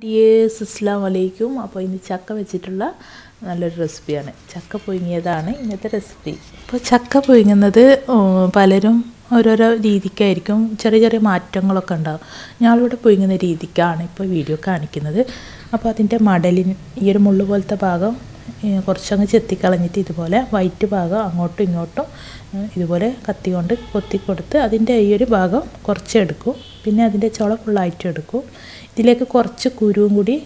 Dears അസ്സലാമു അലൈക്കും. അപ്പോൾ ഇന്ന് ചക്ക വെച്ചിട്ടുള്ള നല്ലൊരു റെസിപ്പിയാണ്. ചക്ക പുഴുങ്ങിയതാണ് ഇന്നത്തെ റെസിപ്പി. അപ്പോൾ ചക്ക പുഴുങ്ങുന്നത് പലരും ഓരോരോ രീതിക്കായിരിക്കും, ചെറിയ ചെറിയ മാറ്റങ്ങളൊക്കെ ഉണ്ടാകും. ഞാനിവിടെ പുഴുങ്ങുന്ന രീതിക്കാണ് ഇപ്പോൾ വീഡിയോ കാണിക്കുന്നത്. അപ്പോൾ അതിൻ്റെ മടലിന് ഈ ഒരു മുള്ളു പോലത്തെ ഭാഗം കുറച്ചങ്ങ് ചെത്തിക്കളഞ്ഞിട്ട് ഇതുപോലെ വൈറ്റ് ഭാഗം അങ്ങോട്ടും ഇങ്ങോട്ടും ഇതുപോലെ കത്തി കൊണ്ട് കൊത്തി കൊടുത്ത് അതിൻ്റെ ഈ ഒരു ഭാഗം കുറച്ചെടുക്കും. പിന്നെ അതിൻ്റെ ചുള ഫുള്ളായിട്ട് എടുക്കും. ഇതിലേക്ക് കുറച്ച് കുരുവും കൂടി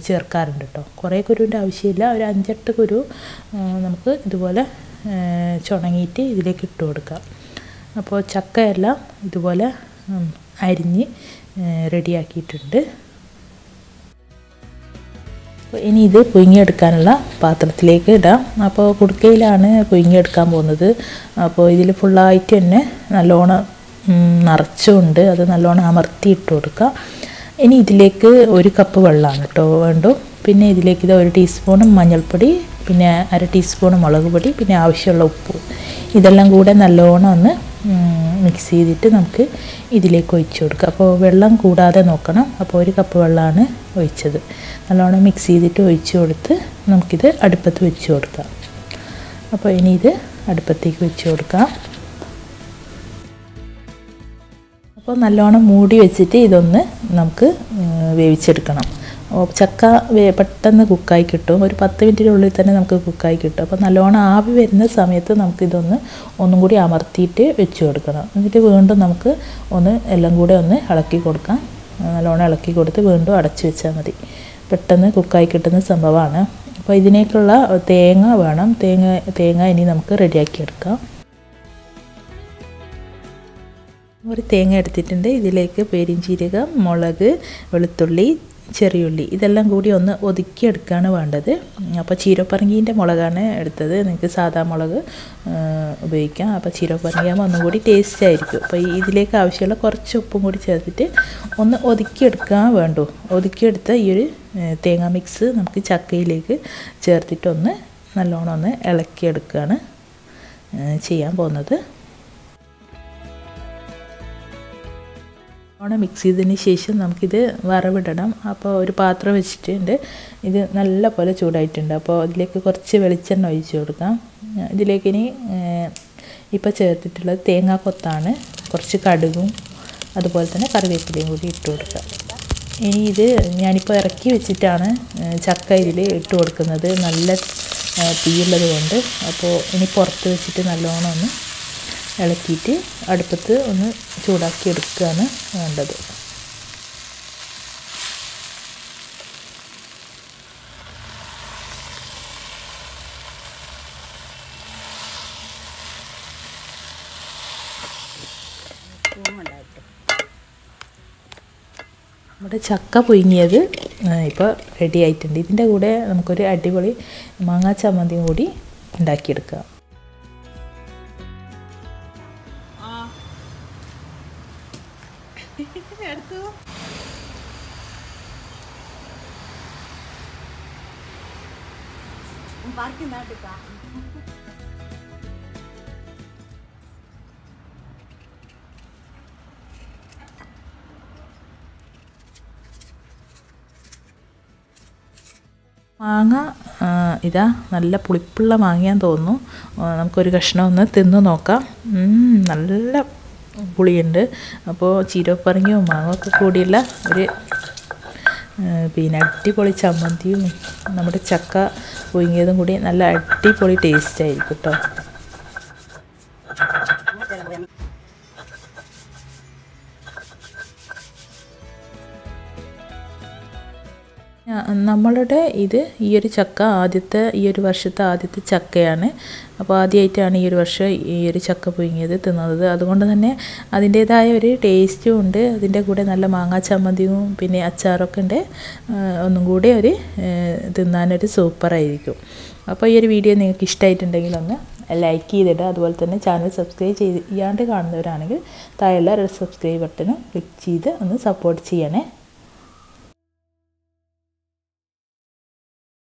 ചേർക്കാറുണ്ട് കേട്ടോ. കുറേ കുരുവിൻ്റെ ആവശ്യമില്ല, ഒരു 5-8 കുരു നമുക്ക് ഇതുപോലെ ചുണങ്ങിയിട്ട് ഇതിലേക്ക് ഇട്ട് കൊടുക്കാം. അപ്പോൾ ചക്കയെല്ലാം ഇതുപോലെ അരിഞ്ഞ് റെഡിയാക്കിയിട്ടുണ്ട്. അപ്പോൾ ഇനി ഇത് പുഴുങ്ങിയെടുക്കാനുള്ള പാത്രത്തിലേക്ക് ഇടാം. അപ്പോൾ കുടുക്കയിലാണ് പുഴുങ്ങിയെടുക്കാൻ പോകുന്നത്. അപ്പോൾ ഇതിൽ ഫുള്ളായിട്ട് തന്നെ നല്ലോണം നിറച്ചുകൊണ്ട് അത് നല്ലോണം അമർത്തി ഇട്ട് കൊടുക്കുക. ഇനി ഇതിലേക്ക് 1 കപ്പ് വെള്ളമാണ് കേട്ടോ വേണ്ടു. പിന്നെ ഇതിലേക്ക് ഇത് 1 ടീസ്പൂൺ മഞ്ഞൾപ്പൊടി, പിന്നെ 1/2 ടീസ്പൂൺ മുളക് പൊടി, പിന്നെ ആവശ്യമുള്ള ഉപ്പ്, ഇതെല്ലാം കൂടെ നല്ലോണം ഒന്ന് മിക്സ് ചെയ്തിട്ട് നമുക്ക് ഇതിലേക്ക് ഒഴിച്ചു കൊടുക്കുക. അപ്പോൾ വെള്ളം കൂടാതെ നോക്കണം. അപ്പോൾ 1 കപ്പ് വെള്ളമാണ് ഒഴിച്ചത്. നല്ലോണം മിക്സ് ചെയ്തിട്ട് ഒഴിച്ചു കൊടുത്ത് നമുക്കിത് അടുപ്പത്ത് വെച്ച് കൊടുക്കാം. അപ്പോൾ ഇനി ഇത് അടുപ്പത്തേക്ക് വെച്ച് കൊടുക്കാം. അപ്പോൾ നല്ലോണം മൂടി വെച്ചിട്ട് ഇതൊന്ന് നമുക്ക് വേവിച്ചെടുക്കണം. ചക്ക പെട്ടെന്ന് കുക്കായി കിട്ടും. ഒരു 10 മിനിറ്റിനുള്ളിൽ തന്നെ നമുക്ക് കുക്കായി കിട്ടും. അപ്പോൾ നല്ലോണം ആവി വരുന്ന സമയത്ത് നമുക്കിതൊന്ന് ഒന്നും കൂടി അമർത്തിയിട്ട് വെച്ച് കൊടുക്കണം. എന്നിട്ട് വീണ്ടും നമുക്ക് എല്ലാം കൂടെ ഒന്ന് ഇളക്കി കൊടുക്കാം. നല്ലോണം ഇളക്കി കൊടുത്ത് വീണ്ടും അടച്ചു വെച്ചാൽ മതി. പെട്ടെന്ന് കുക്കായി കിട്ടുന്ന സംഭവമാണ്. അപ്പോൾ ഇതിനേക്കുള്ള തേങ്ങ വേണം. തേങ്ങ ഇനി നമുക്ക് റെഡിയാക്കി എടുക്കാം. ഒരു തേങ്ങ എടുത്തിട്ടുണ്ട്. ഇതിലേക്ക് പെരിഞ്ചീരകം, മുളക്, വെളുത്തുള്ളി, ചെറിയുള്ളി ഇതെല്ലാം കൂടി ഒന്ന് ഒതുക്കിയെടുക്കുകയാണ് വേണ്ടത്. അപ്പോൾ ചീരപ്പറങ്കീൻ്റെ മുളകാണ് എടുത്തത്. നിങ്ങൾക്ക് സാധാ മുളക് ഉപയോഗിക്കാം. അപ്പോൾ ചീരപ്പറങ്കിയാകുമ്പോൾ ഒന്നും കൂടി ടേസ്റ്റ് ആയിരിക്കും. അപ്പോൾ ഇതിലേക്ക് ആവശ്യമുള്ള കുറച്ച് ഉപ്പും കൂടി ചേർത്തിട്ട് ഒന്ന് ഒതുക്കിയെടുക്കാൻ വേണ്ടു. ഒതുക്കിയെടുത്ത ഈ ഒരു തേങ്ങ മിക്സ് നമുക്ക് ചക്കയിലേക്ക് ചേർത്തിട്ടൊന്ന് നല്ലോണം ഒന്ന് ഇളക്കിയെടുക്കുകയാണ് ചെയ്യാൻ പോകുന്നത്. മിക്സ് ചെയ്തതിന് ശേഷം നമുക്കിത് വറവിടണം. അപ്പോൾ ഒരു പാത്രം വെച്ചിട്ടുണ്ട്. ഇത് നല്ല പോലെ ചൂടായിട്ടുണ്ട്. അപ്പോൾ അതിലേക്ക് കുറച്ച് വെളിച്ചെണ്ണ ഒഴിച്ച് കൊടുക്കാം. ഇതിലേക്ക് ഇനി ഇപ്പോൾ ചേർത്തിട്ടുള്ളത് തേങ്ങാക്കൊത്താണ്. കുറച്ച് കടുകും അതുപോലെ തന്നെ കറിവേപ്പിലയും കൂടി ഇട്ട് കൊടുക്കാം. ഇനി ഇത് ഞാനിപ്പോൾ ഇറക്കി വെച്ചിട്ടാണ് ചക്ക ഇതിൽ ഇട്ട് കൊടുക്കുന്നത്, നല്ല തീയുള്ളത് കൊണ്ട്. അപ്പോൾ ഇനി പുറത്ത് വെച്ചിട്ട് നല്ലോണം ഒന്ന് ഇളക്കിയിട്ട് അടുപ്പത്ത് ഒന്ന് ചൂടാക്കി എടുക്കുകയാണ് വേണ്ടത്. നമ്മുടെ ചക്ക പുഴുങ്ങിയത് ഇപ്പോൾ റെഡി ആയിട്ടുണ്ട്. ഇതിൻ്റെ കൂടെ നമുക്കൊരു അടിപൊളി മാങ്ങാ ചമ്മന്തിയും കൂടി ഉണ്ടാക്കിയെടുക്കാം. മാങ്ങ ഇതാ നല്ല പുളിപ്പുള്ള മാങ്ങയാന്ന് തോന്നുന്നു. നമുക്കൊരു കഷ്ണം ഒന്ന് തിന്നു നോക്കാം. നല്ല പുളിയുണ്ട്. അപ്പോൾ ചീരപ്പറങ്ങിയും മാങ്ങയൊക്കെ കൂടിയുള്ള ഒരു പിന്നെ അടിപൊളി ചമ്മന്തിയും നമ്മുടെ ചക്ക പുഴുങ്ങിയതും കൂടി നല്ല അടിപൊളി ടേസ്റ്റ് ആയിരിക്കും കേട്ടോ. നമ്മളുടെ ഈ ഒരു ചക്ക ഈ ഒരു വർഷത്തെ ആദ്യത്തെ ചക്കയാണ്. അപ്പോൾ ആദ്യമായിട്ടാണ് ഈ ഒരു വർഷം ഈ ഒരു ചക്ക പുഴുങ്ങിയത് തിന്നുന്നത്. അതുകൊണ്ട് തന്നെ അതിൻ്റേതായ ഒരു ടേസ്റ്റും ഉണ്ട്. അതിൻ്റെ കൂടെ നല്ല മാങ്ങാ ചമ്മന്തിയും പിന്നെ അച്ചാറൊക്കെ ഉണ്ട്. ഒന്നും കൂടി തിന്നാനൊരു സൂപ്പറായിരിക്കും. അപ്പോൾ ഈ ഒരു വീഡിയോ നിങ്ങൾക്ക് ഇഷ്ടമായിട്ടുണ്ടെങ്കിൽ ഒന്ന് ലൈക്ക് ചെയ്തിടുക. അതുപോലെ തന്നെ ചാനൽ സബ്സ്ക്രൈബ് ചെയ്യാണ്ട് കാണുന്നവരാണെങ്കിൽ താഴെയുള്ള സബ്സ്ക്രൈബ് ബട്ടനും ക്ലിക്ക് ചെയ്ത് ഒന്ന് സപ്പോർട്ട് ചെയ്യണേ.